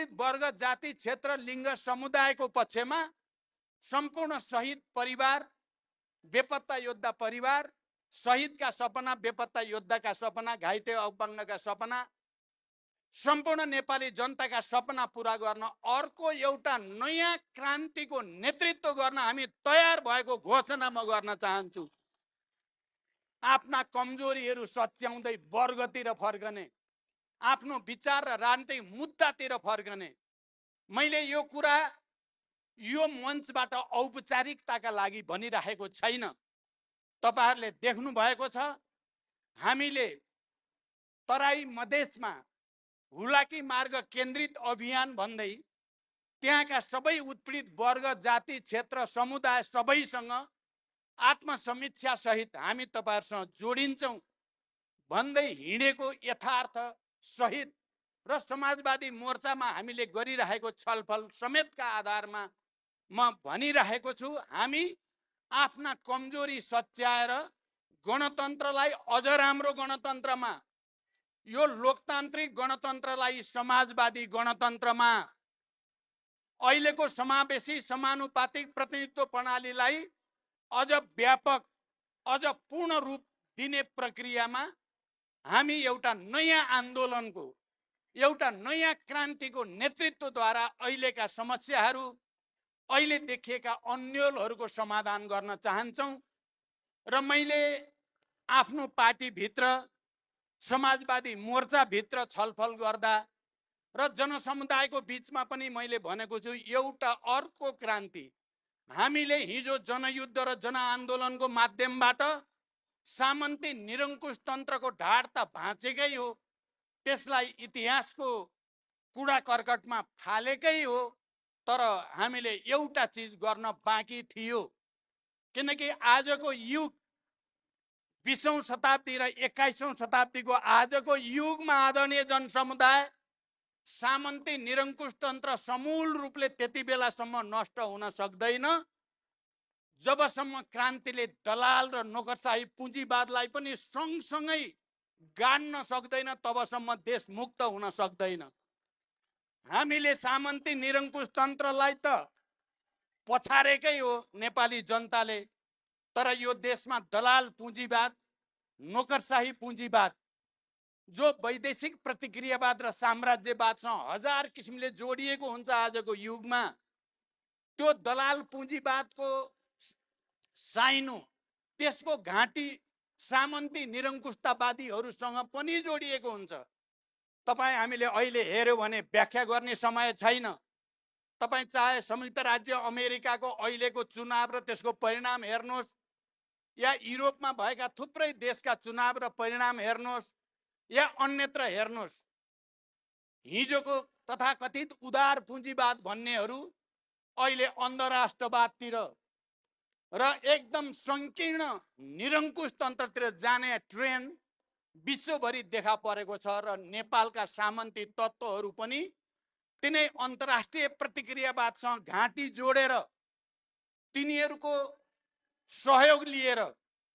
उत्पीडित वर्ग जाति क्षेत्र लिङ्ग समुदायको पक्षमा सम्पूर्ण शहीद परिवार, बेपत्ता योद्धा परिवार, शहीदका सपना, बेपत्ता योद्धाका सपना, घाइते अपाङ्गका सपना, सम्पूर्ण नेपाली जनताका सपना पूरा गर्न अर्को एउटा नयाँ क्रान्तिको नेतृत्व गर्न हामी तयार भएको घोषणा म गर्न चाहन्छु। आफ्ना कमजोरीहरू सच्याउँदै वर्गतिर फर्कने, आफ्नो विचार र राजनीतिक मुद्दातिर फर्कने। मैले यो कुरा यो मञ्चबाट औपचारिकताका लागि भनिरहेको छैन। तपाईहरुले देख्नु भएको छ, हामीले तराई मधेसमा हुलाकी मार्ग केन्द्रित अभियान भन्दै त्यहाँका सबै उत्पीडित वर्ग जाति क्षेत्र समुदाय सबैसँग आत्मसमीक्षा सहित हामी तपाईहरुसँग जोडिन्छौं भन्दै हिँडेको यथार्थ सहित र समाजवादी मोर्चामा हामीले गरिरहेको छलफल समेतका आधारमा म भनिरहेको छु, हामी आफ्ना कमजोरी सच्याएर गणतन्त्रलाई अझ राम्रो गणतन्त्रमा, यो लोकतान्त्रिक गणतन्त्रलाई समाजवादी गणतन्त्रमा, अहिलेको समावेशी समानुपातिक प्रतिनिधित्व प्रणालीलाई अझ व्यापक, अझ पूर्ण रूप दिने प्रक्रियामा हामी एउटा नयाँ आन्दोलनको, एउटा नयाँ क्रान्तिको नेतृत्वद्वारा अहिलेका समस्याहरू, अहिले देखिएका अन्योलहरूको समाधान गर्न चाहन्छौं। र मैले आफ्नो पार्टीभित्र समाजवादी मोर्चाभित्र छलफल गर्दा र जनसमुदायको बीचमा पनि मैले भनेको छु, एउटा अर्को क्रान्ति हामीले हिजो जनयुद्ध र जनआन्दोलनको माध्यमबाट सामन्ती निरङ्कुश तन्त्रको ढाड त भाँचेकै हो, त्यसलाई इतिहासको कुडा कर्कटमा फालेकै हो, तर हामीले एउटा चीज गर्न बाँकी थियो। किनकि आजको युग 20औं शताब्दी र 21औं शताब्दीको आजको युगमा आदरणीय जनसमुदाय सामन्ती निरङ्कुश तन्त्र समूल रूपले त्यति बेलासम्म नष्ट हुन सक्दैन जबसम्म क्रान्तिले दलाल र नोकरशाही पुँजीवादलाई पनि सँगसँगै गाड्न सक्दैन, तबसम्म देश मुक्त हुन सक्दैन। हामीले सामन्ती निरङ्कुश तन्त्रलाई त पछारेकै हो नेपाली जनताले, तर यो देशमा दलाल पुँजीवाद, नोकरशाही पुँजीवाद जो वैदेशिक प्रतिक्रियावाद र साम्राज्यवादसँग हजार किसिमले जोडिएको हुन्छ आजको युगमा, त्यो दलाल पुँजीवादको साइनो, त्यसको घाँटी सामन्ती निरङ्कुशतावादीहरूसँग पनि जोडिएको हुन्छ। तपाईँ हामीले अहिले हेर्यो भने व्याख्या गर्ने समय छैन। तपाईँ चाहे संयुक्त राज्य अमेरिकाको अहिलेको चुनाव र त्यसको परिणाम हेर्नुहोस्, या युरोपमा भएका थुप्रै देशका चुनाव र परिणाम हेर्नुहोस्, या अन्यत्र हेर्नुहोस्, हिजोको तथाकथित उदार पुँजीवाद भन्नेहरू अहिले अन्धराष्ट्रवादतिर र एकदम संकीर्ण निरङ्कुश तन्त्रतिर जाने ट्रेन्ड विश्वभरि देखा परेको छ। र नेपालका सामन्ती तत्त्वहरू पनि तिनै अन्तर्राष्ट्रिय प्रतिक्रियावादसँग घाँटी जोडेर तिनीहरूको सहयोग लिएर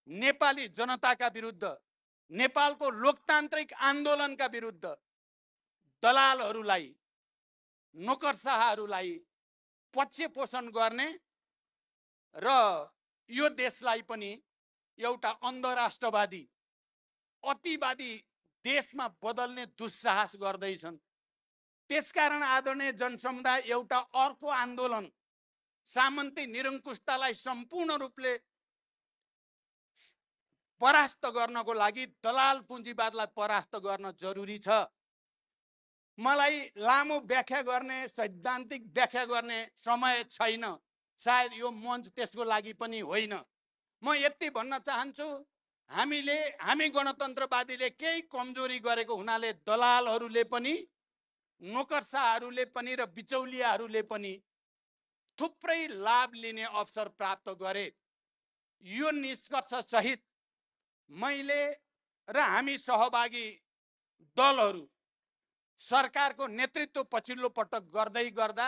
नेपाली जनताका विरुद्ध, नेपालको लोकतान्त्रिक आन्दोलनका विरुद्ध दलालहरूलाई, नोकरशाहहरूलाई पक्ष पोषण गर्ने र यो देशलाई पनि एउटा अन्धराष्ट्रवादी, अतिवादी देशमा बदल्ने दुस्साहस गर्दैछन्। त्यसकारण आदरणीय जनसमुदाय एउटा अर्को आन्दोलन, सामन्ती निरङ्कुशतालाई सम्पूर्ण रूपले परास्त गर्नको लागि दलाल पुँजीवादलाई परास्त गर्न जरुरी छ। मलाई लामो व्याख्या गर्ने, सैद्धान्तिक व्याख्या गर्ने समय छैन, सायद यो मञ्च त्यसको लागि पनि होइन। म यति भन्न चाहन्छु, हामी गणतन्त्रवादीले केही कमजोरी गरेको हुनाले दलालहरूले पनि, नोकरशाहहरूले पनि र बिचौलियाहरूले पनि थुप्रै लाभ लिने अवसर प्राप्त गरे। यो निष्कर्ष सहित मैले र हामी सहभागी दलहरू सरकारको नेतृत्व पछिल्लो पटक गर्दै गर्दा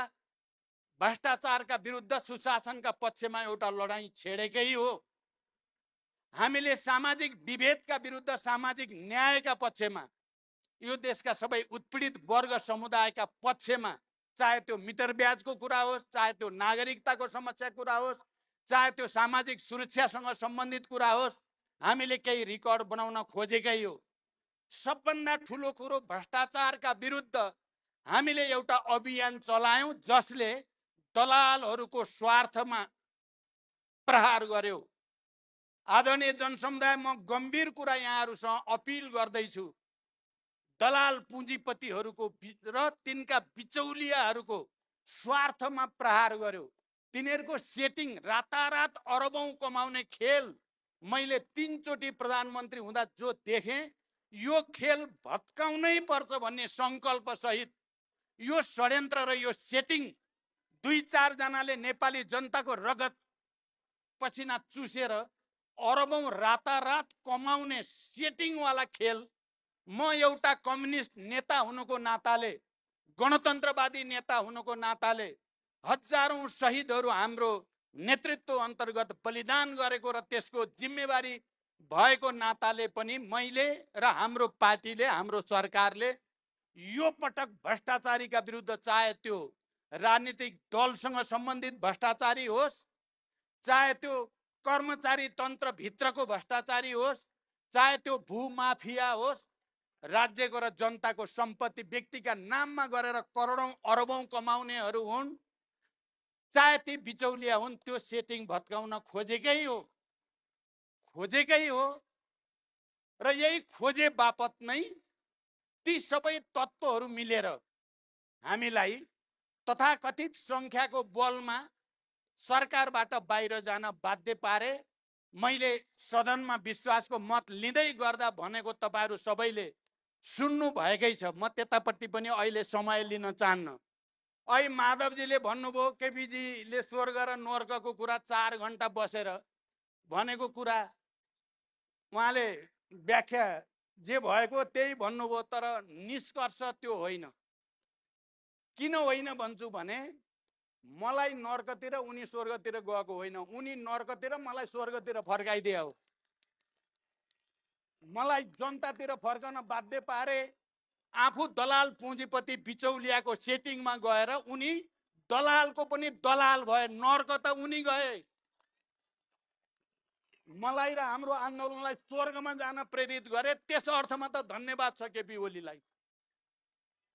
भ्रष्टाचारका विरुद्ध, सुशासनका पक्षमा एउटा लडाईँ छेडेकै हो। हामीले सामाजिक विभेदका विरुद्ध सामाजिक न्यायका पक्षमा, यो देशका सबै उत्पीडित वर्ग समुदायका पक्षमा चाहे त्यो मिटर ब्याजको कुरा होस्, चाहे त्यो नागरिकताको समस्या कुरा होस्, चाहे त्यो सामाजिक सुरक्षासँग सम्बन्धित कुरा होस्, हामीले केही रेकर्ड बनाउन खोजेकै हो। सबभन्दा ठुलो कुरो भ्रष्टाचारका विरुद्ध हामीले एउटा अभियान चलायौं जसले दलालहरूको स्वार्थमा प्रहार गर्यो। आदरणीय जनसमुदाय, म गम्भीर कुरा यहाँहरूसँग अपिल गर्दैछु, दलाल पुँजीपतिहरूको र तिनका बिचौलियाहरूको स्वार्थमा प्रहार गर्यो। तिनीहरूको सेटिङ रातारात अरबौं कमाउने खेल मैले 3 चोटि प्रधानमन्त्री हुँदा जो देखेँ, यो खेल भत्काउनै पर्छ भन्ने सङ्कल्प सहित यो षड्यन्त्र र यो सेटिङ 2-4 जनाले नेपाली जनताको रगत पसिना चुसेर अरबौं रातारात कमाउने सेटिङवाला खेल म एउटा कम्युनिस्ट नेता हुनुको नाताले, गणतन्त्रवादी नेता हुनुको नाताले, हजारौं शहीदहरू हाम्रो नेतृत्व अन्तर्गत बलिदान गरेको र त्यसको जिम्मेवारी भएको नाताले पनि मैले र हाम्रो पार्टीले, हाम्रो सरकारले यो पटक भ्रष्टाचारीका विरुद्ध, चाहे त्यो राजनीतिक दलसँग सम्बन्धित भ्रष्टाचारी होस्, चाहे त्यो कर्मचारी तन्त्रभित्रको भ्रष्टाचारी होस्, चाहे त्यो भूमाफिया होस्, राज्यको र जनताको सम्पत्ति व्यक्तिका नाममा गरेर करोडौं अरबौं कमाउनेहरू हुन्, चाहे ती बिचौलिया हुन्, त्यो सेटिङ भत्काउन खोजेकै हो र यही खोजे बापत नै ती सबै तत्त्वहरू मिलेर हामीलाई तथाकथित सङ्ख्याको बलमा सरकारबाट बाहिर जान बाध्य पारे। मैले सदनमा विश्वासको मत लिँदै गर्दा भनेको तपाईहरू सबैले सुन्नु भएकै छ। म त्यतापट्टि पनि अहिले समय लिन चाहन्न। अहिले माधवजीले भन्नुभयो, केपीजीले स्वर्ग र नर्कको कुरा 4 घण्टा बसेर भनेको कुरा, उहाँले व्याख्या जे भएको त्यही भन्नुभयो, तर निष्कर्ष त्यो होइन। किन होइन भन्छु भने, मलाई नर्कतिर उनी स्वर्गतिर गएको होइन, उनी नर्कतिर मलाई स्वर्गतिर फर्काइदिए हो। मलाई जनतातिर फर्कन बाध्य पारे। आफू दलाल पुँजीपति बिचौलियाको सेटिङमा गएर उनी दलालको पनि दलाल भए, नर्क त उनी गए। मलाई र हाम्रो आन्दोलनलाई स्वर्गमा जान प्रेरित गरे, त्यस अर्थमा त धन्यवाद छ केपी ओलीलाई।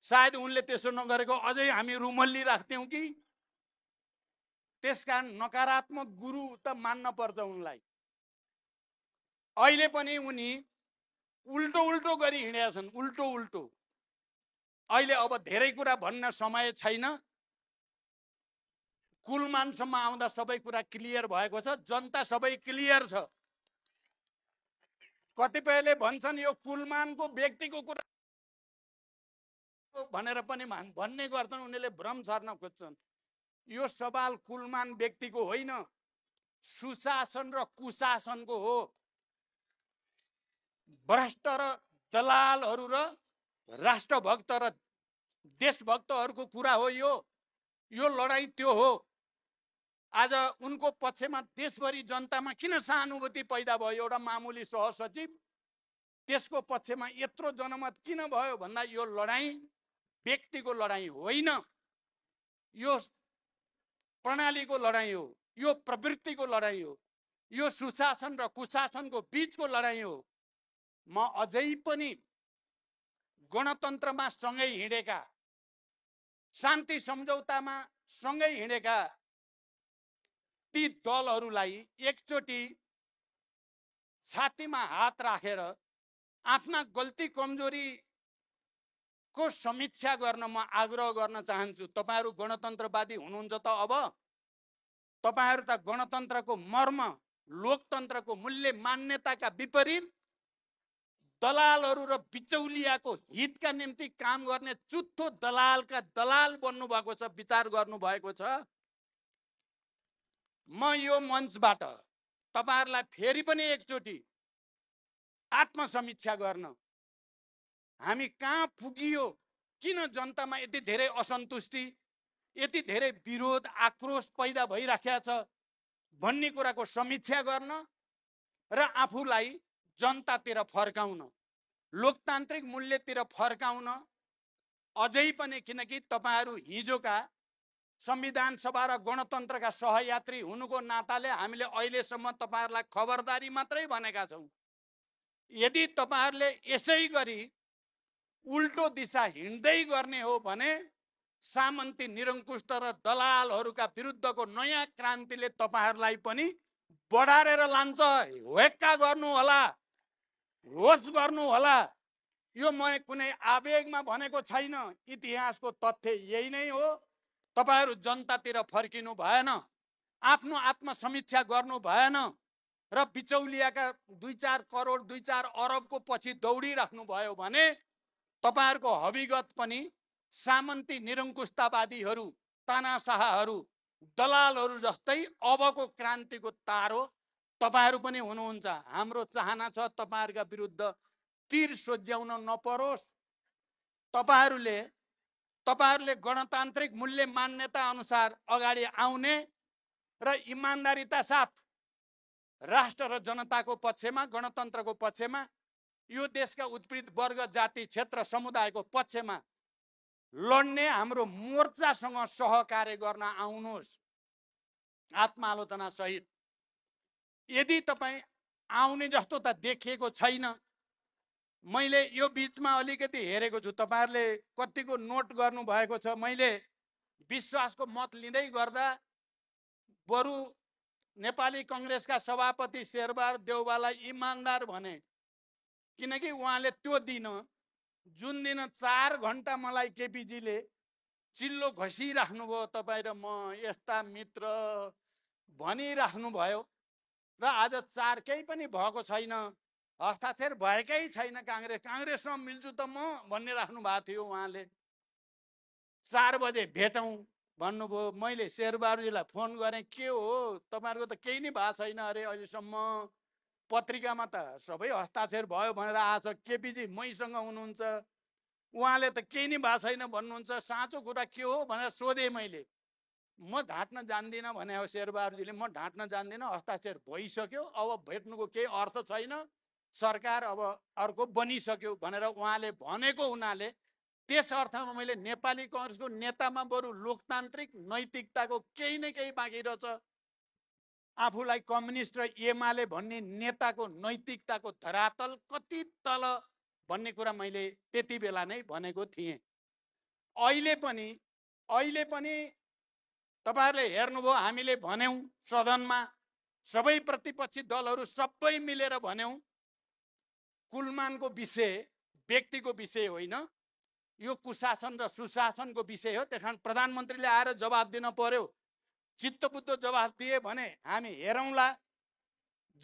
सायद उनले त्यसो नगरेको अझै हामी रुमल्ली राख्थ्यौं कि। त्यसकारण नकारात्मक गुरु त मान्न पर्छ उनलाई। अहिले पनि उनी उल्टो उल्टो गरी हिँडेका छन्, उल्टो उल्टो। अहिले अब धेरै कुरा भन्न समय छैन। कुलमानसम्म आउँदा सबै कुरा क्लियर भएको छ, जनता सबै क्लियर छ। कतिपयले भन्छन् यो कुलमानको व्यक्तिको कुरा भनेर पनि भन्ने गर्छन्, उनीहरूले भ्रम छर्न खोज्छन्। यो सवाल कुलमान व्यक्तिको होइन, सुशासन र कुशासनको हो। भ्रष्ट र दलालहरू र राष्ट्रभक्त र देशभक्तहरूको कुरा हो यो लडाईँ त्यो हो। आज उनको पक्षमा देशभरि जनतामा किन सहानुभूति पैदा भयो? एउटा मामुली सहसचिव, त्यसको पक्षमा यत्रो जनमत किन भयो भन्दा यो लडाईँ व्यक्तिको लडाईँ होइन, यो प्रणालीको लडाईँ हो, यो प्रवृत्तिको लडाईँ हो, यो सुशासन र कुशासनको बीचको लडाईँ हो। म अझै पनि गणतन्त्रमा सँगै हिँडेका, शान्ति सम्झौतामा सँगै हिँडेका ती दलहरूलाई एकचोटि छातीमा हात राखेर आफ्ना गल्ती कमजोरीको समीक्षा गर्न म आग्रह गर्न चाहन्छु। तपाईहरू गणतन्त्रवादी हुनुहुन्छ त अब तपाईहरू त गणतन्त्रको मर्म, लोकतन्त्रको मूल्य मान्यताका विपरीत दलालहरू र बिचौलियाको हितका निम्ति काम गर्ने चुत्थो दलालका दलाल बन्नु भएको छ, विचार गर्नु भएको छ। म यो मञ्चबाट तपाईहरुलाई फेरि पनि एकचोटि आत्मसमीक्षा गर्न, हामी कहाँ पुगियो, किन जनतामा यति धेरै असन्तुष्टि, यति धेरै विरोध, आक्रोश पैदा भइराखेको छ भन्ने कुराको समीक्षा गर्न र आफूलाई जनतातिर फर्काउन, लोकतान्त्रिक मूल्यतिर फर्काउन अझै पनि, किनकि तपाईहरू हिजोका संविधान सभा र गणतन्त्रका सहयात्री हुनुको नाताले हामीले अहिलेसम्म तपाईहरूलाई खबरदारी मात्रै भनेका छौँ। यदि तपाईहरूले यसै गरी उल्टो दिशा हिँड्दै गर्ने हो भने सामन्ती, निरङ्कुश र दलालहरूका विरुद्धको नयाँ क्रान्तिले तपाईहरूलाई पनि बढारेर लान्छ। हेक्का गर्नु होला, होस गर्नु होला। यो म कुनै आवेगमा भनेको छैन, इतिहासको तथ्य यही नै हो। तपाईहरू जनतातिर फर्किनु भएन, आफ्नो आत्मसमीक्षा गर्नु भएन र बिचौलियाका 2-4 करोड 2-4 अरबको पछि दौडिराख्नु भयो भने तपाईहरूको हविगत पनि सामन्ती, निरङ्कुशतावादीहरू, तानाशाहहरू, दलालहरू जस्तै अबको क्रान्तिको तारो तपाईहरू पनि हुनुहुन्छ। हाम्रो चाहना छ तपाईहरूका विरुद्ध तीर सोझ्याउन नपरोस्। तपाईहरूले गणतान्त्रिक मूल्य मान्यता अनुसार अगाडि आउने र इमान्दारिता साथ राष्ट्र र जनताको पक्षमा, गणतन्त्रको पक्षमा, यो देशका उत्पीडित वर्ग, जाति, क्षेत्र, समुदायको पक्षमा लड्ने हाम्रो मोर्चासँग सहकार्य गर्न आउनुहोस् आत्मालोचना सहित। यदि तपाईँ आउने जस्तो त देखिएको छैन। मैले यो बिचमा अलिकति हेरेको छु, तपाईहरूले कतिको नोट गर्नु भएको छ। मैले विश्वासको मत लिँदै गर्दा बरु नेपाली कङ्ग्रेसका सभापति शेरबहादुर देउवालाई इमान्दार भने, किनकि उहाँले त्यो दिन, जुन दिन 4 घण्टा मलाई केपीजीले चिल्लो घसिराख्नुभयो, तपाईँ र म यस्ता मित्र भनिराख्नु भयो, र आज 4 केही पनि भएको छैन, हस्ताक्षर भएकै छैन, काङ्ग्रेससँग मिल्छु त म भन्ने राख्नु भएको थियो। उहाँले 4 बजे भेटौँ भन्नुभयो। मैले शेरबहादुरजीलाई फोन गरेँ, के हो तपाईँहरूको त केही नै भएको छैन अरे अहिलेसम्म, पत्रिकामा त सबै हस्ताक्षर भयो भनेर आछ, केपीजी मैसँग हुनुहुन्छ, उहाँले त केही नै भएको छैन भन्नुहुन्छ, साँचो कुरा के हो भनेर सोधेँ मैले। म ढाँट्न जान्दिनँ भने हो शेरबहादुरजीले, म ढाँट्न जान्दिनँ, हस्ताक्षर भइसक्यो, अब भेट्नुको केही अर्थ छैन, सरकार अब अर्को बनिसक्यो भनेर उहाँले भनेको हुनाले त्यस अर्थमा मैले नेपाली कङ्ग्रेसको नेतामा बरु लोकतान्त्रिक नैतिकताको केही न केही बाँकी रहेछ। आफूलाई कम्युनिस्ट र एमाले भन्ने नेताको नैतिकताको धरातल कति तल भन्ने कुरा मैले त्यति बेला नै भनेको थिएँ। अहिले पनि तपाईहरूले हेर्नुभयो, हामीले भन्यौँ सदनमा, सबै प्रतिपक्षी दलहरू सबै मिलेर भन्यौँ, कुलमानको विषय व्यक्तिको विषय होइन, यो कुशासन र सुशासनको विषय हो। त्यसकारण प्रधानमन्त्रीले आएर जवाब दिन पर्यो। चित्तबुद्ध जवाब दिए भने हामी हेरौँला,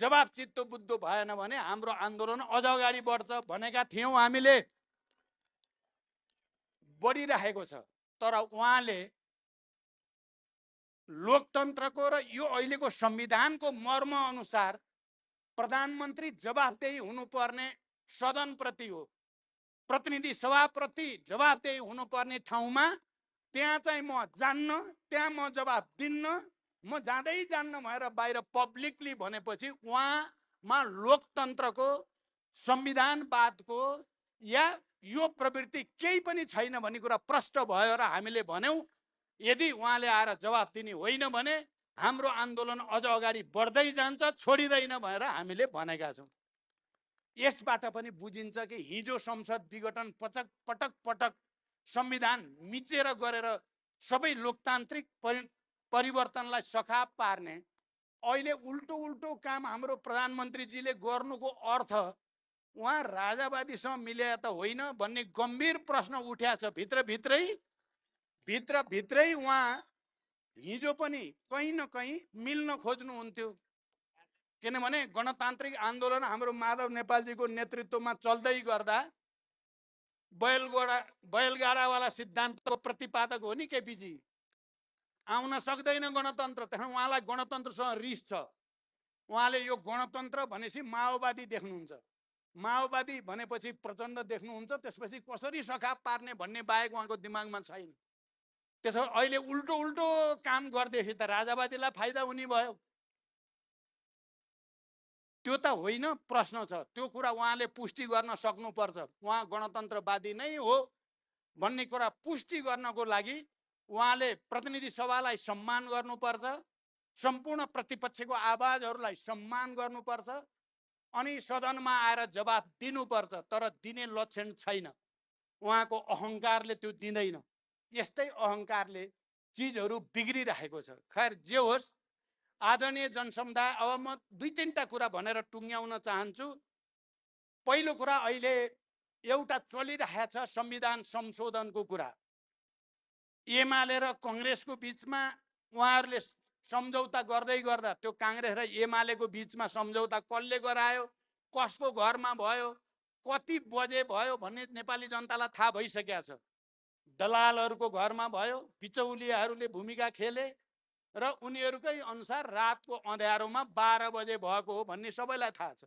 जवाब चित्तबुद्ध भएन भने हाम्रो आन्दोलन अझ अगाडि बढ्छ भनेका थियौँ। हामीले बढिरहेको छ, तर उहाँले लोकतन्त्रको र यो अहिलेको संविधानको मर्म अनुसार प्रधानमन्त्री जवाफदेही हुनुपर्ने सदनप्रति हो, प्रतिनिधि सभाप्रति जवाफदेही हुनुपर्ने ठाउँमा त्यहाँ चाहिँ म जान्न, त्यहाँ म जवाफ दिन्न, म जाँदै जान्न भएर बाहिर पब्लिकली भनेपछि उहाँमा लोकतन्त्रको, संविधानवादको या यो प्रवृत्ति केही पनि छैन भन्ने कुरा प्रष्ट भयो र हामीले भन्यौँ। यदि उहाँले आएर जवाफ दिने होइन भने हाम्रो आन्दोलन अझ अगाडि बढ्दै जान्छ, छोडिँदैन भनेर हामीले भनेका छौँ। यसबाट पनि बुझिन्छ कि हिजो संसद विघटन पटक पटक संविधान मिचेर गरेर सबै लोकतान्त्रिक परिवर्तनलाई सखाप पार्ने, अहिले उल्टो काम हाम्रो प्रधानमन्त्रीजीले गर्नुको अर्थ उहाँ राजावादीसँग मिले त होइन भन्ने गम्भीर प्रश्न उठ्या छ। भित्रभित्रै उहाँ हिजो पनि कहीँ न कहीँ मिल्न खोज्नुहुन्थ्यो, किनभने गणतान्त्रिक आन्दोलन हाम्रो माधव नेपालजीको नेतृत्वमा चल्दै गर्दा बैलगाडावाला सिद्धान्तको प्रतिपादक हो नि केपीजी। आउन सक्दैन गणतन्त्र, त्यहाँ उहाँलाई गणतन्त्रसँग रिस छ। उहाँले यो गणतन्त्र भनेपछि माओवादी देख्नुहुन्छ, माओवादी भनेपछि प्रचण्ड देख्नुहुन्छ, त्यसपछि कसरी सखाप पार्ने भन्ने बाहेक उहाँको दिमागमा छैन। त्यसो अहिले उल्टो काम गर्दैछ त राजावादीलाई फाइदा हुने भयो, त्यो त होइन प्रश्न छ। त्यो कुरा उहाँले पुष्टि गर्न सक्नुपर्छ। उहाँ गणतन्त्रवादी नै हो भन्ने कुरा पुष्टि गर्नको लागि उहाँले प्रतिनिधि सभालाई सम्मान गर्नुपर्छ, सम्पूर्ण प्रतिपक्षको आवाजहरूलाई सम्मान गर्नुपर्छ अनि सदनमा आएर जवाफ दिनुपर्छ। तर दिने लक्षण छैन, उहाँको अहङ्कारले त्यो दिँदैन। यस्तै अहङ्कारले चिजहरू बिग्रिरहेको छ। खैर जे होस्, आदरणीय जनसमुदाय, अब म दुई तीनटा कुरा भनेर टुङ्ग्याउन चाहन्छु। पहिलो कुरा, अहिले एउटा चलिरहेछ संविधान संशोधनको कुरा। एमाले र कङ्ग्रेसको बिचमा उहाँहरूले सम्झौता गर्दै गर्दा त्यो काङ्ग्रेस र एमालेको बिचमा सम्झौता कसले गरायो, कसको घरमा भयो, कति बजे भयो भन्ने नेपाली जनतालाई थाहा भइसकेको छ। दलालहरूको घरमा भयो, बिचौलियाहरूले भूमिका खेले र उनीहरूकै अनुसार रातको अँध्यारोमा 12 बजे भएको हो भन्ने सबैलाई थाहा छ।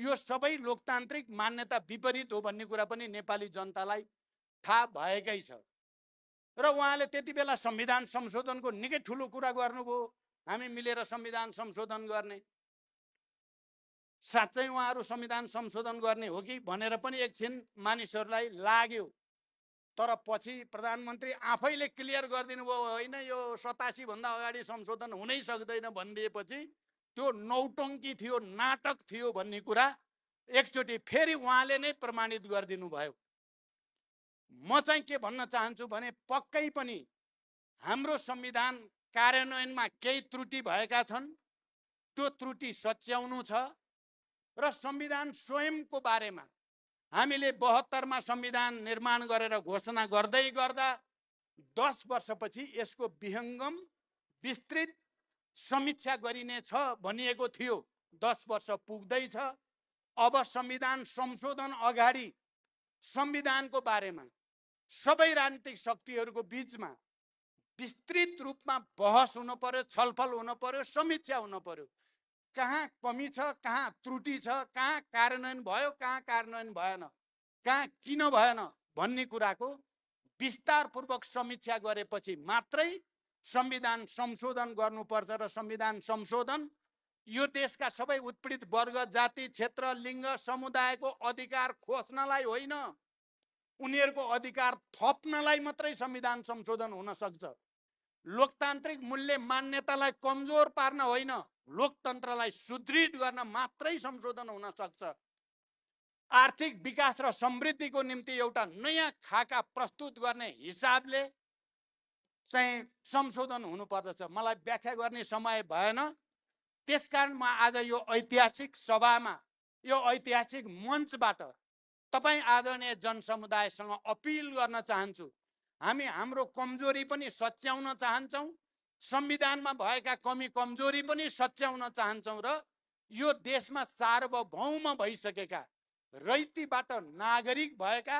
यो सबै लोकतान्त्रिक मान्यता विपरीत हो भन्ने कुरा पनि नेपाली जनतालाई थाहा भएकै छ। र उहाँले त्यति बेला संविधान संशोधनको निकै ठुलो कुरा गर्नुभयो, हामी मिलेर संविधान संशोधन गर्ने। साँच्चै उहाँहरू संविधान संशोधन गर्ने हो कि भनेर पनि एकछिन मानिसहरूलाई लाग्यो। तर पछि प्रधानमन्त्री आफैले क्लियर गरिदिनु भयो, होइन यो 87 भन्दा अगाडि संशोधन हुनै सक्दैन भनिदिएपछि त्यो नौटङ्की थियो, नाटक थियो भन्ने कुरा एकचोटि फेरि उहाँले नै प्रमाणित गरिदिनु भयो। म चाहिँ के भन्न चाहन्छु भने पक्कै पनि हाम्रो संविधान कार्यान्वयनमा केही त्रुटि भएका छन्, त्यो त्रुटि सच्याउनु छ। र संविधान स्वयंको बारेमा हामीले 72 मा संविधान निर्माण गरेर घोषणा गर्दै गर्दा 10 वर्षपछि यसको विहङ्गम विस्तृत समीक्षा गरिनेछ भनिएको थियो। 10 वर्ष पुग्दैछ। अब संविधान संशोधन अगाडि संविधानको बारेमा सबै राजनीतिक शक्तिहरूको बिचमा विस्तृत रूपमा बहस हुन पर्यो, छलफल हुन पर्यो, समीक्षा हुन पर्यो। कहाँ कमी छ, कहाँ त्रुटि छ, कहाँ कार्यान्वयन भयो, कहाँ कार्यान्वयन भएन, कहाँ किन भएन भन्ने कुराको विस्तारपूर्वक समीक्षा गरेपछि मात्रै संविधान संशोधन गर्नुपर्छ। र संविधान संशोधन यो देशका सबै उत्पीडित वर्ग, जाति, क्षेत्र, लिङ्ग, समुदायको अधिकार खोज्नलाई होइन, उनीहरूको अधिकार थप्नलाई मात्रै संविधान संशोधन हुन सक्छ। लोकतान्त्रिक मूल्य मान्यतालाई कमजोर पार्न होइन, लोकतन्त्रलाई सुदृढ गर्न मात्रै संशोधन हुन सक्छ। आर्थिक विकास र समृद्धिको निम्ति एउटा नयाँ खाका प्रस्तुत गर्ने हिसाबले चाहिँ संशोधन हुनुपर्दछ। मलाई व्याख्या गर्ने समय भएन, त्यसकारण म आज यो ऐतिहासिक सभामा, यो ऐतिहासिक मञ्चबाट तपाईँ आदरणीय जनसमुदायसँग अपिल गर्न चाहन्छु। हामी हाम्रो कमजोरी पनि सच्याउन चाहन्छौँ, संविधानमा भएका कमी कमजोरी पनि सच्याउन चाहन्छौँ र यो देशमा सार्वभौम भइसकेका, रैतीबाट नागरिक भएका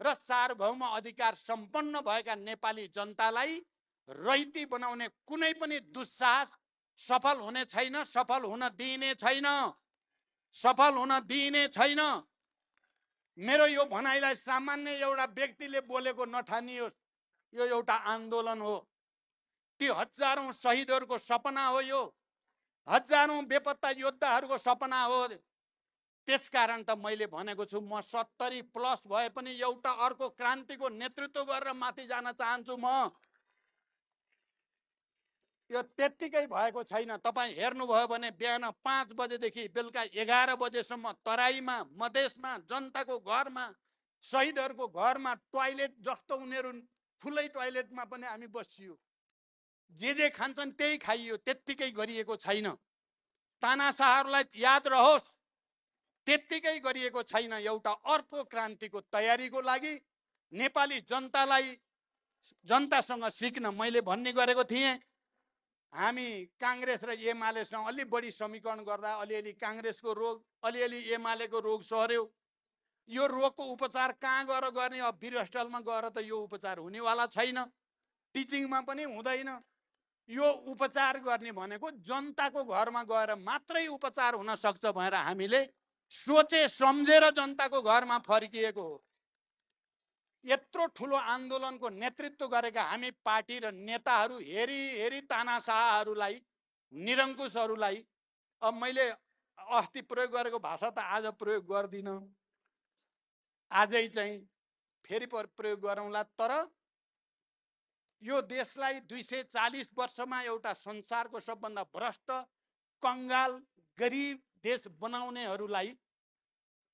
र सार्वभौम अधिकार सम्पन्न भएका नेपाली जनतालाई रैती बनाउने कुनै पनि दुस्साहस सफल हुने छैन, सफल हुन दिइने छैन, सफल हुन दिइने छैन। मेरो यो भनाइलाई सामान्य एउटा व्यक्तिले बोलेको नठानियोस्। यो एउटा आन्दोलन हो। ती हजारौं शहीदहरूको सपना हो, यो हजारौं बेपत्ता योद्धाहरूको सपना हो। त्यसकारण त मैले भनेको छु, म 70+ भए पनि एउटा अर्को क्रान्तिको नेतृत्व गरेर माथि जान चाहन्छु। म यो त्यत्तिकै भएको छैन। तपाईँ हेर्नुभयो भने बिहान 5 बजेदेखि बेलुका 11 बजेसम्म तराईमा, मधेसमा, जनताको घरमा, शहीदहरूको घरमा टोयलेट जस्तो उनीहरू खुलै टोयलेटमा पनि हामी बसियो, जे खान्छन् त्यही खाइयो, त्यत्तिकै गरिएको छैन। तानाशाहहरूलाई याद रहोस्, त्यत्तिकै गरिएको छैन। एउटा अर्को क्रान्तिको तयारीको लागि नेपाली जनतालाई, जनतासँग सिक्न मैले भन्ने गरेको थिएँ। हामी काङ्ग्रेस र एमालेसँग अलि बढी समीकरण गर्दा अलिअलि काङ्ग्रेसको रोग, अलिअलि एमालेको रोग सर्यो। यो रोगको उपचार कहाँ गएर गर्ने? अब वीर अस्पतालमा गएर त यो उपचार हुनेवाला छैन, टिचिङमा पनि हुँदैन। यो उपचार गर्ने भनेको जनताको घरमा गएर मात्रै उपचार हुन सक्छ भनेर हामीले सोचे सम्झेर जनताको घरमा फर्किएको हो। यत्रो ठुलो आन्दोलनको नेतृत्व गरेका हामी पार्टी र नेताहरू हेरी हेरी तानाशाहहरूलाई, निरङ्कुशहरूलाई, अब मैले अस्ति प्रयोग गरेको भाषा त आज प्रयोग गर्दिनँ। आजै चाहिँ फेरि प्रयोग गरौँला। तर यो देशलाई 240 वर्षमा एउटा संसारको सबभन्दा भ्रष्ट, कङ्गाल, गरिब देश बनाउनेहरूलाई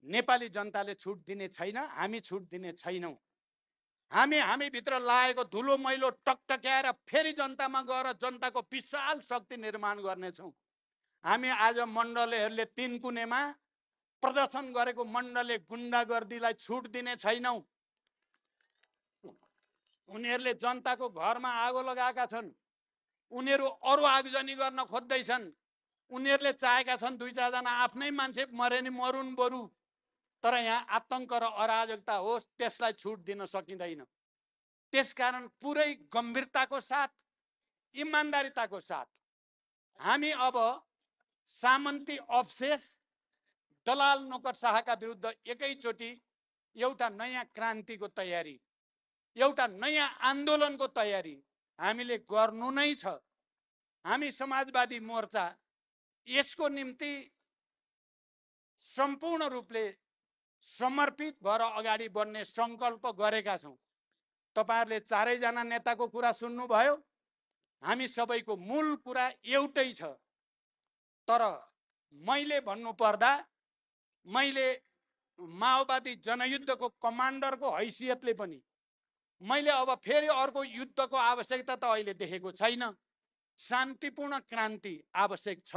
नेपाली जनताले छुट दिने छैन, हामी छुट दिने छैनौँ। हामी भित्र लागेको धुलो मैलो टकटक्याएर फेरि जनतामा गएर जनताको विशाल शक्ति निर्माण गर्नेछौँ। हामी आज मण्डलीहरूले 3 कुनेमा प्रदर्शन गरेको मण्डले गुण्डागर्दीलाई छुट दिने छैनौँ। उनीहरूले जनताको घरमा आगो लगाएका छन्, उनीहरू अरू आगजनी गर्न खोज्दैछन्, उनीहरूले चाहेका छन् 2-4 जना आफ्नै मान्छे मरे नि मरुन् बरु, तर यहाँ आतंक र अराजकता होस् त्यसलाई छुट दिन सकिँदैन। त्यसकारण पुरै गम्भीरताको साथ, इमान्दारिताको साथ हामी अब सामन्ती अवशेष, दलाल नोकरशाहका विरुद्ध एकैचोटि एउटा नयाँ क्रान्तिको तयारी, एउटा नयाँ आन्दोलनको तयारी हामीले गर्नु नै छ। हामी समाजवादी मोर्चा यसको निम्ति सम्पूर्ण रूपले समर्पित भएर अगाडि बढ्ने सङ्कल्प गरेका छौँ। तपाईहरुले चारैजना नेताको कुरा सुन्नुभयो। हामी सबैको मूल कुरा एउटै छ। तर मैले भन्नुपर्दा मैले माओवादी जनयुद्धको कमान्डरको हैसियतले पनि मैले अब फेरि अर्को युद्धको आवश्यकता त अहिले देखेको छैन। शान्तिपूर्ण क्रान्ति आवश्यक छ।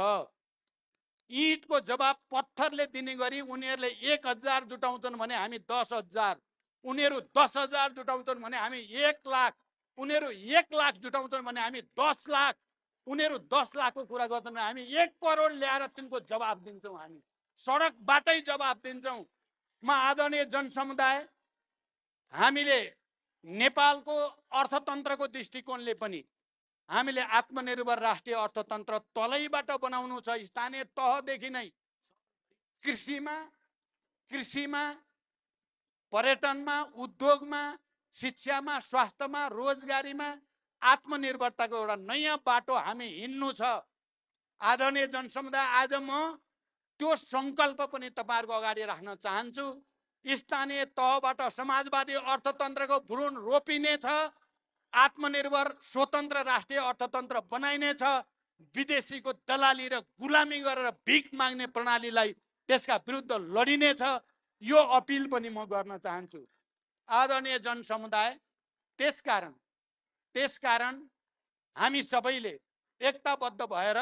ईटको जवाब पत्थरले दिने गरी उनीहरूले 1000 जुटाउँछन् भने हामी 10,000, उनीहरू 10,000 जुटाउँछन् भने हामी 1 लाख, उनीहरू 1 लाख जुटाउँछन् भने हामी 10 लाख, उनीहरू 10 लाखको कुरा गर्छन् भने हामी 1 करोड ल्याएर तिनको जवाब दिन्छौँ। हामी सडकबाटै जवाब दिन्छौँ। म आदरणीय जनसमुदाय, हामीले नेपालको अर्थतन्त्रको दृष्टिकोणले पनि हामीले आत्मनिर्भर राष्ट्रिय अर्थतन्त्र तलैबाट बनाउनु छ। स्थानीय तहदेखि नै कृषिमा, पर्यटनमा, उद्योगमा, शिक्षामा, स्वास्थ्यमा, रोजगारीमा आत्मनिर्भरताको एउटा नयाँ बाटो हामी हिँड्नु छ। आदरणीय जनसमुदाय, आज म त्यो सङ्कल्प पनि तपाईहरुको अगाडि राख्न चाहन्छु। स्थानीय तहबाट समाजवादी अर्थतन्त्रको भ्रूण रोपिनेछ। आत्मनिर्भर स्वतन्त्र राष्ट्रिय अर्थतन्त्र बनाइनेछ। विदेशीको दलाली र गुलामी गरेर भिख माग्ने प्रणालीलाई त्यसका विरुद्ध लडिनेछ। यो अपिल पनि म गर्न चाहन्छु। आदरणीय जनसमुदाय, त्यसकारण हामी सबैले एकताबद्ध भएर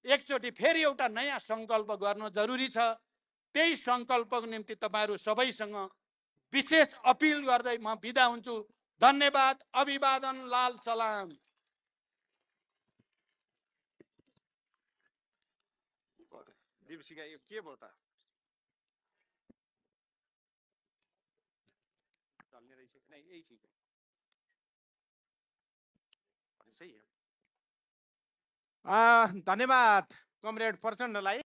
एकचोटि फेरि एउटा नयाँ सङ्कल्प गर्न जरुरी छ। त्यही सङ्कल्पको निम्ति तपाईहरु सबैसँग विशेष अपिल गर्दै म बिदा हुन्छु। धन्यवाद। अभिवादन। लाल सलाम। दिवसिका यो के भयो त? चल्ने रहेछ कि नै? यही ठिक हो। धन्यवाद कमरेड प्रचण्डलाई।